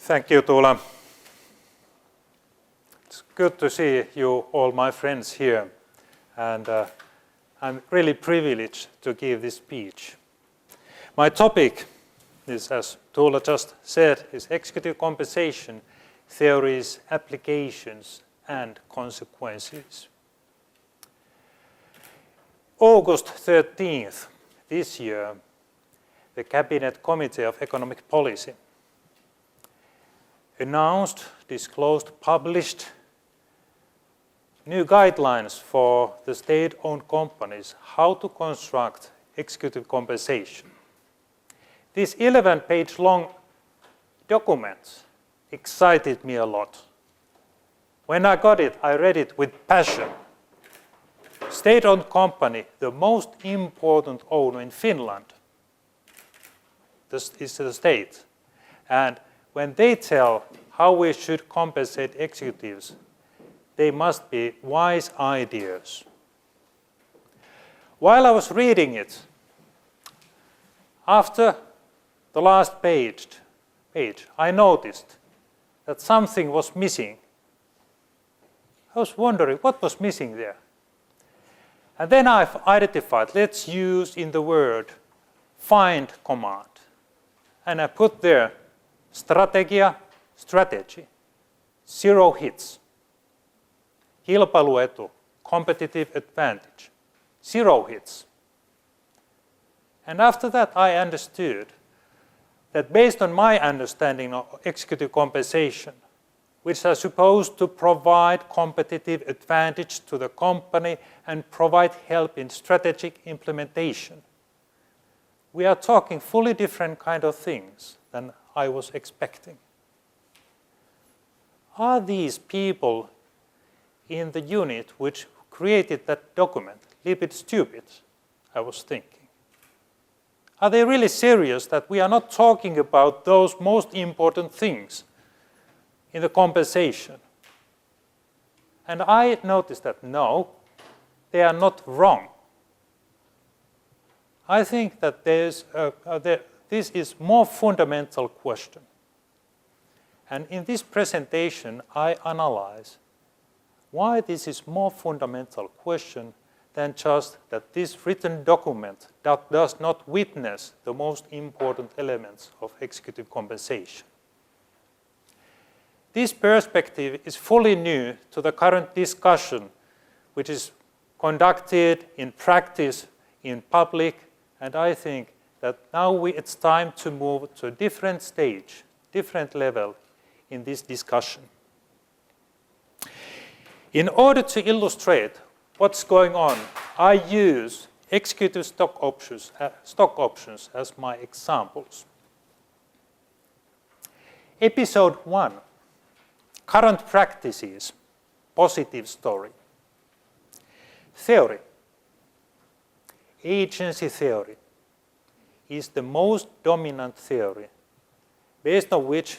Thank you, Tuula. It's good to see you, all my friends here, and I'm really privileged to give this speech. My topic is, as Tuula just said, is executive compensation, theories, applications, and consequences. August 13th this year, the Cabinet Committee of Economic Policy announced, disclosed, published new guidelines for the state-owned companies how to construct executive compensation. This 11-page long document excited me a lot. When I got it, I read it with passion. State-owned company, the most important owner in Finland, this is the state. And when they tell how we should compensate executives, they must be wise ideas. While I was reading it, after the last page, I noticed that something was missing. I was wondering what was missing there. And then I've identified, let's use in the word find command. And I put there strategia, strategy, 0 hits. Kilpailuetu, competitive advantage, 0 hits. And after that I understood that based on my understanding of executive compensation, which are supposed to provide competitive advantage to the company and provide help in strategic implementation, we are talking fully different kind of things than I was expecting. Are these people in the unit which created that document a little bit stupid, I was thinking? Are they really serious that we are not talking about those most important things in the compensation? And I noticed that no, they are not wrong. I think that this is more fundamental question. And in this presentation, I analyze why this is more fundamental question than just that this written document that does not witness the most important elements of executive compensation. This perspective is fully new to the current discussion, which is conducted in practice, in public, and I think that now it's time to move to a different stage, different level in this discussion. In order to illustrate what's going on, I use executive stock options as my examples. Episode 1, current practices, positive story. Theory. Agency theory is the most dominant theory based on which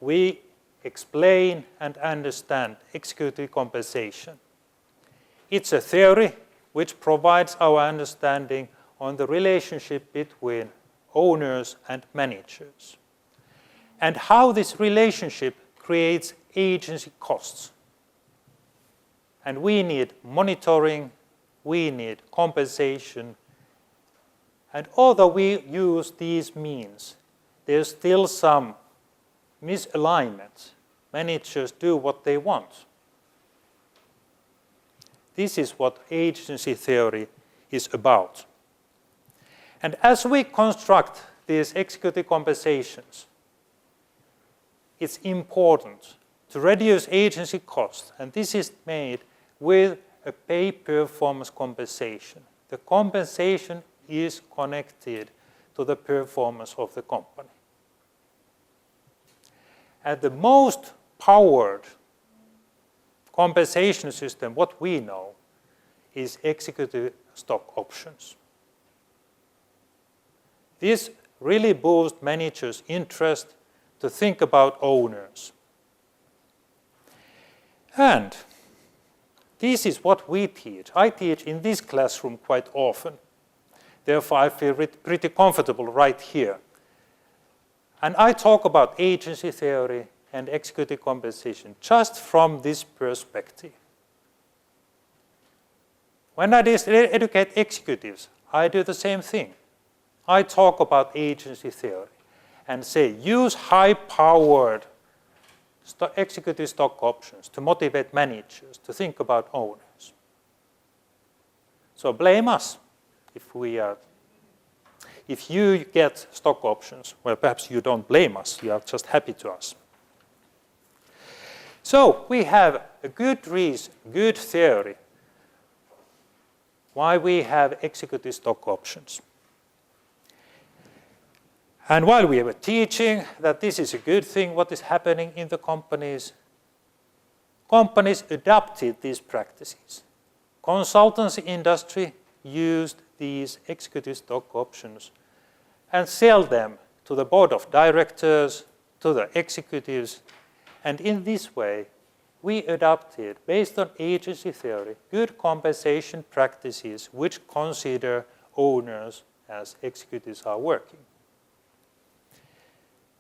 we explain and understand executive compensation. It's a theory which provides our understanding on the relationship between owners and managers and how this relationship creates agency costs. And we need monitoring, we need compensation. And although we use these means, there's still some misalignment. Managers do what they want. This is what agency theory is about. And as we construct these executive compensations, it's important to reduce agency costs, and this is made with a pay performance compensation. The compensation is connected to the performance of the company. And the most powered compensation system, what we know, is executive stock options. This really boosts managers' interest to think about owners. And this is what we teach. I teach in this classroom quite often. Therefore, I feel pretty comfortable right here. And I talk about agency theory and executive compensation just from this perspective. When I educate executives, I do the same thing. I talk about agency theory and say use high-powered executive stock options to motivate managers to think about owners. So blame us if you get stock options. Well, perhaps you don't blame us, you are just happy to us. So we have a good reason, good theory why we have executive stock options. And while we were teaching that this is a good thing, what is happening in the companies adopted these practices. Consultancy industry used these executive stock options and sell them to the board of directors, to the executives, and in this way we adopted, based on agency theory, good compensation practices which consider owners as executives are working.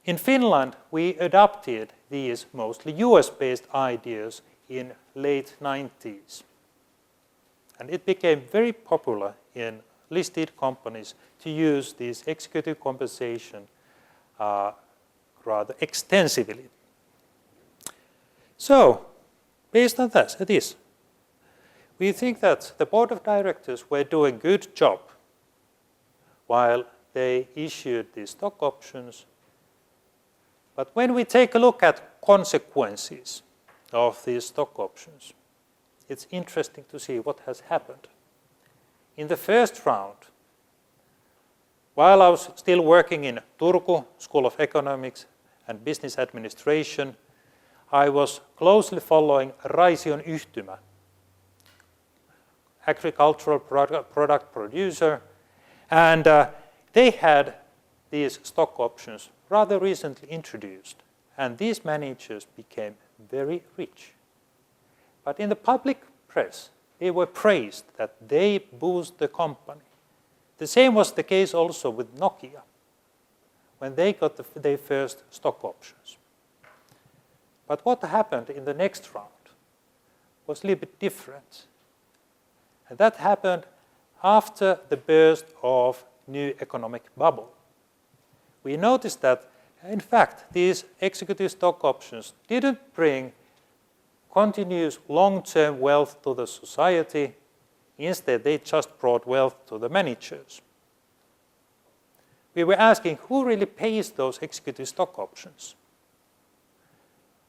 In Finland, we adopted these mostly US-based ideas in late 90s. And it became very popular in listed companies to use this executive compensation rather extensively. So, based on this, we think that the board of directors were doing a good job while they issued these stock options. But when we take a look at consequences of these stock options, it's interesting to see what has happened. In the first round, while I was still working in Turku School of Economics and Business Administration, I was closely following Raision Yhtymä, agricultural product producer, and they had these stock options rather recently introduced, and these managers became very rich. But in the public press, they were praised that they boost the company. The same was the case also with Nokia, when they got their first stock options. But what happened in the next round was a little bit different. And that happened after the burst of new economic bubble. We noticed that, in fact, these executive stock options didn't bring continuous long-term wealth to the society. Instead, they just brought wealth to the managers. We were asking who really pays those executive stock options?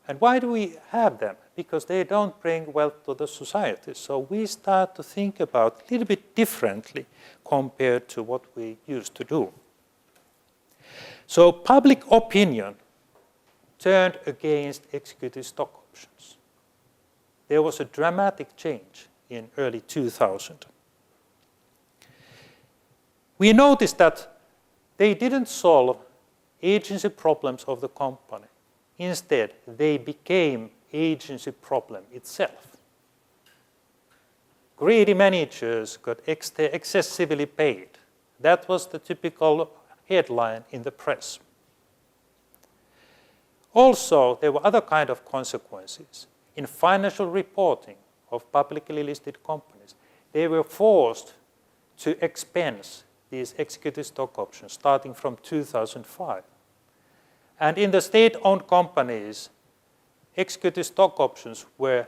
And why do we have them? Because they don't bring wealth to the society. So we start to think about a little bit differently compared to what we used to do. So public opinion turned against executive stock options. There was a dramatic change in early 2000. We noticed that they didn't solve agency problems of the company. Instead, they became agency problem itself. Greedy managers got excessively paid. That was the typical headline in the press. Also, there were other kind of consequences. In financial reporting of publicly listed companies, they were forced to expense these executive stock options starting from 2005. And in the state-owned companies, executive stock options were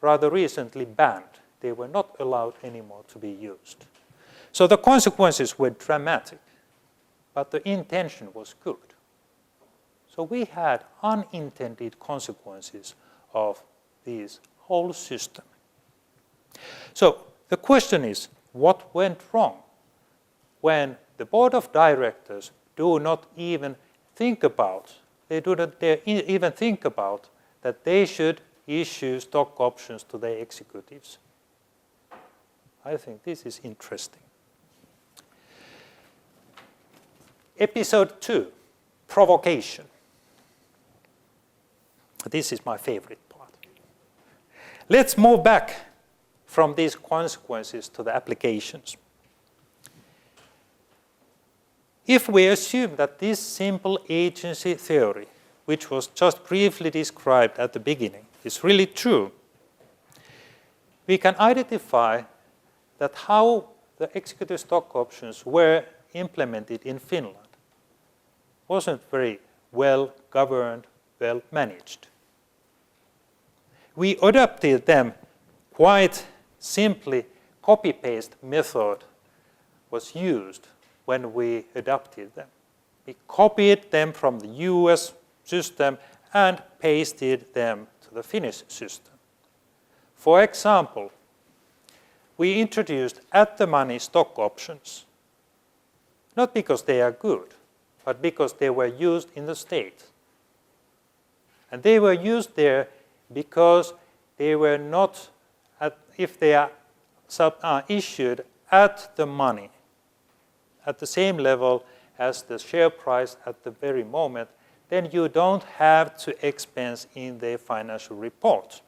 rather recently banned. They were not allowed anymore to be used. So the consequences were dramatic, but the intention was good. So we had unintended consequences of this whole system. So the question is, what went wrong when the board of directors do not even think about, they do not even think about that they should issue stock options to their executives? I think this is interesting. Episode 2, provocation. This is my favorite part. Let's move back from these consequences to the applications. If we assume that this simple agency theory, which was just briefly described at the beginning, is really true, we can identify that how the executive stock options were implemented in Finland wasn't very well governed, well managed. We adopted them quite simply. Copy-paste method was used when we adopted them. We copied them from the US system and pasted them to the Finnish system. For example, we introduced at-the-money stock options, not because they are good, but because they were used in the States. And they were used there because they were not, if they are issued at the money, at the same level as the share price at the very moment, then you don't have to expense in the financial report.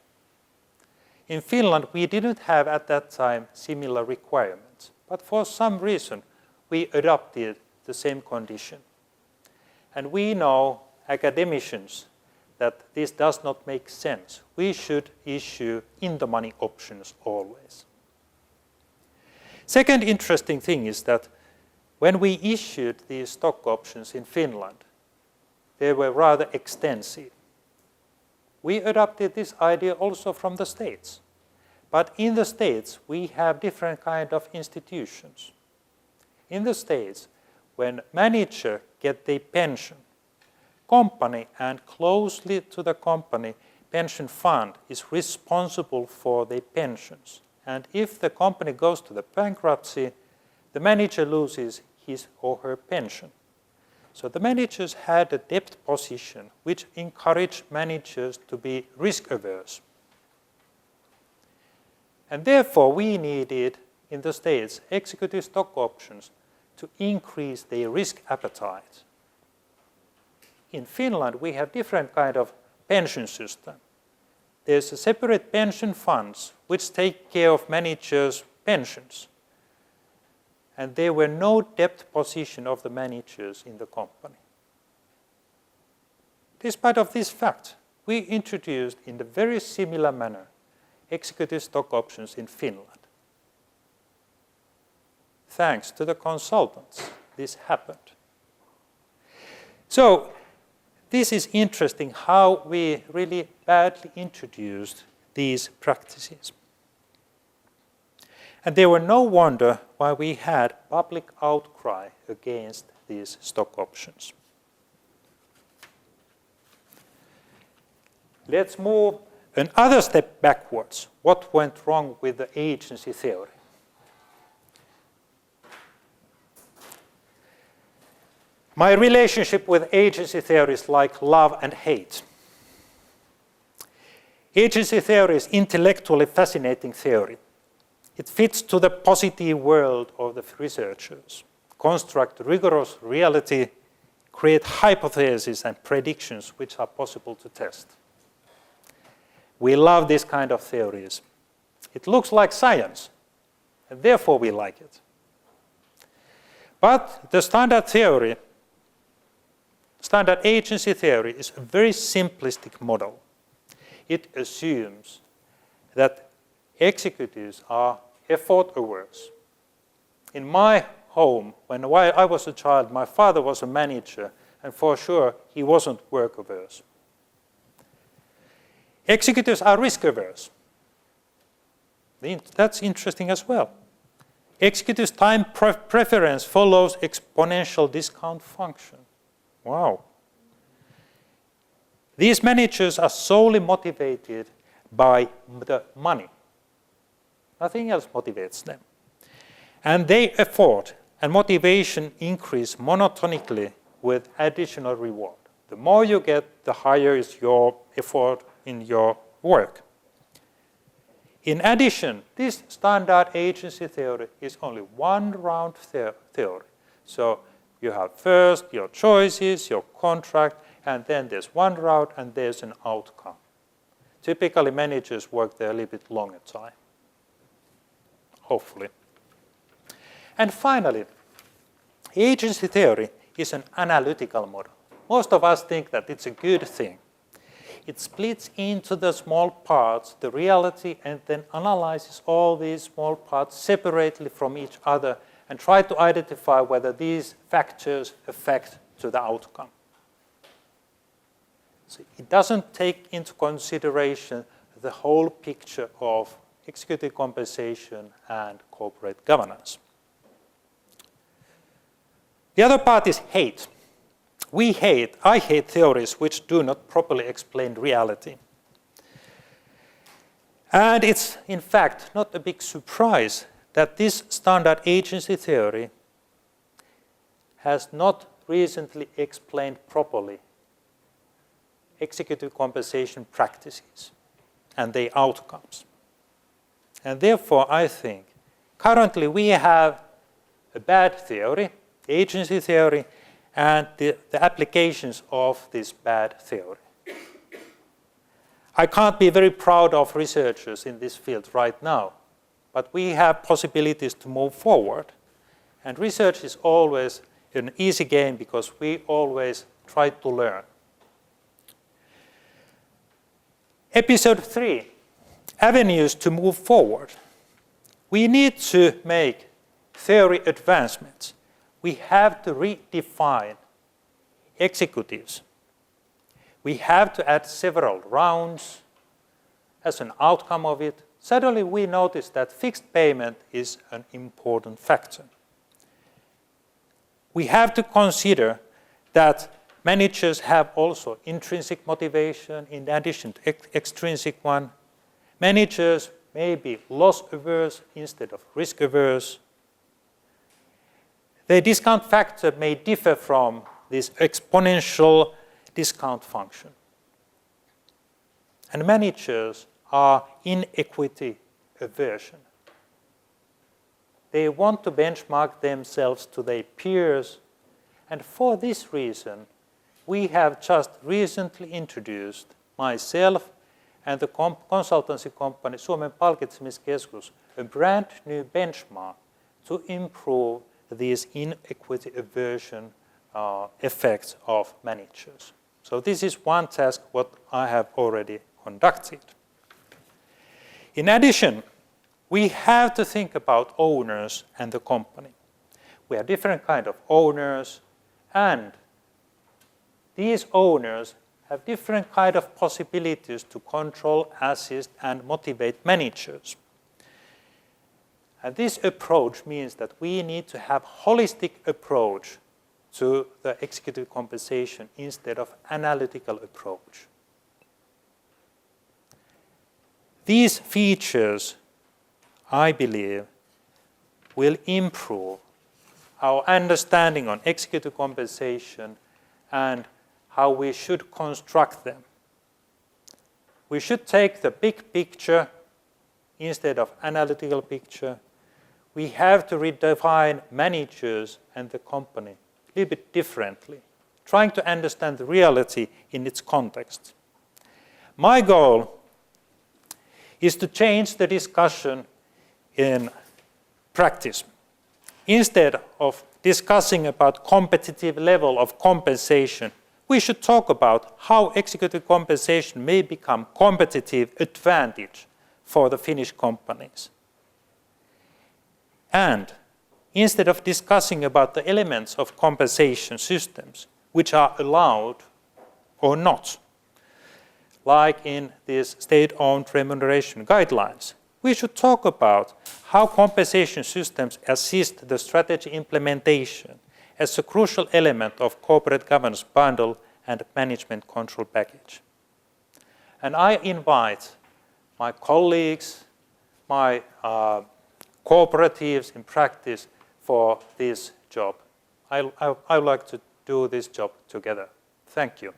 In Finland, we didn't have at that time similar requirements, but for some reason, we adopted the same condition. And we know, academicians, that this does not make sense. We should issue in-the-money options always. Second interesting thing is that when we issued these stock options in Finland, they were rather extensive. We adopted this idea also from the States. But in the States, we have different kind of institutions. In the States, when manager get their pension, company and closely to the company, pension fund is responsible for their pensions. And if the company goes to the bankruptcy, the manager loses his or her pension. So the managers had a debt position which encouraged managers to be risk averse. And therefore we needed, in the States, executive stock options to increase their risk appetite. In Finland, we have different kind of pension system. There's a separate pension funds which take care of managers' pensions. And there were no debt position of the managers in the company. Despite of this fact, we introduced in a very similar manner executive stock options in Finland. Thanks to the consultants, this happened. So, this is interesting how we really badly introduced these practices. And there were no wonder why we had public outcry against these stock options. Let's move another step backwards. What went wrong with the agency theory? My relationship with agency theory is like love and hate. Agency theory is intellectually fascinating theory. It fits to the positive world of the researchers, construct rigorous reality, create hypotheses and predictions which are possible to test. We love this kind of theories. It looks like science, and therefore we like it. But the standard theory, standard agency theory, is a very simplistic model. It assumes that executives are effort averse. In my home, when I was a child, my father was a manager, and for sure he wasn't work averse. Executives are risk averse. That's interesting as well. Executives' time preference follows exponential discount function. Wow. These managers are solely motivated by the money. Nothing else motivates them. And they effort and motivation increase monotonically with additional reward. The more you get, the higher is your effort in your work. In addition, this standard agency theory is only one round theory. So you have first your choices, your contract, and then there's one round and there's an outcome. Typically, managers work there a little bit longer time. Hopefully. And finally, Agency theory is an analytical model. Most of us think that it's a good thing. It splits into the small parts, the reality, and then analyzes all these small parts separately from each other and try to identify whether these factors affect to the outcome. So it doesn't take into consideration the whole picture of executive compensation and corporate governance. The other part is hate. I hate theories which do not properly explain reality. And it's, in fact, not a big surprise that this standard agency theory has not recently explained properly executive compensation practices and their outcomes. And therefore, I think, currently we have a bad theory, agency theory, and the applications of this bad theory. I can't be very proud of researchers in this field right now, but we have possibilities to move forward. And research is always an easy game because we always try to learn. Episode 3, avenues to move forward. We need to make theory advancements. We have to redefine executives. We have to add several rounds as an outcome of it. Suddenly we notice that fixed payment is an important factor. We have to consider that managers have also intrinsic motivation in addition to extrinsic one. Managers may be loss averse instead of risk averse. The discount factor may differ from this exponential discount function. And managers are inequity aversion. They want to benchmark themselves to their peers, and for this reason, we have just recently introduced, myself and the consultancy company Suomen Palkitsemiskeskus, a brand new benchmark to improve these inequity aversion effects of managers. So this is one task what I have already conducted. In addition, we have to think about owners and the company. We have different kinds of owners, and these owners have different kinds of possibilities to control, assist, and motivate managers. And this approach means that we need to have a holistic approach to the executive compensation instead of analytical approach. These features, I believe, will improve our understanding on executive compensation and how we should construct them. We should take the big picture instead of analytical picture. We have to redefine managers and the company a little bit differently, trying to understand the reality in its context. My goal is to change the discussion in practice. Instead of discussing about competitive level of compensation, we should talk about how executive compensation may become competitive advantage for the Finnish companies. And instead of discussing about the elements of compensation systems which are allowed or not, like in these state-owned remuneration guidelines, we should talk about how compensation systems assist the strategy implementation as a crucial element of corporate governance bundle and management control package. And I invite my colleagues, my cooperatives in practice for this job. I would like to do this job together. Thank you.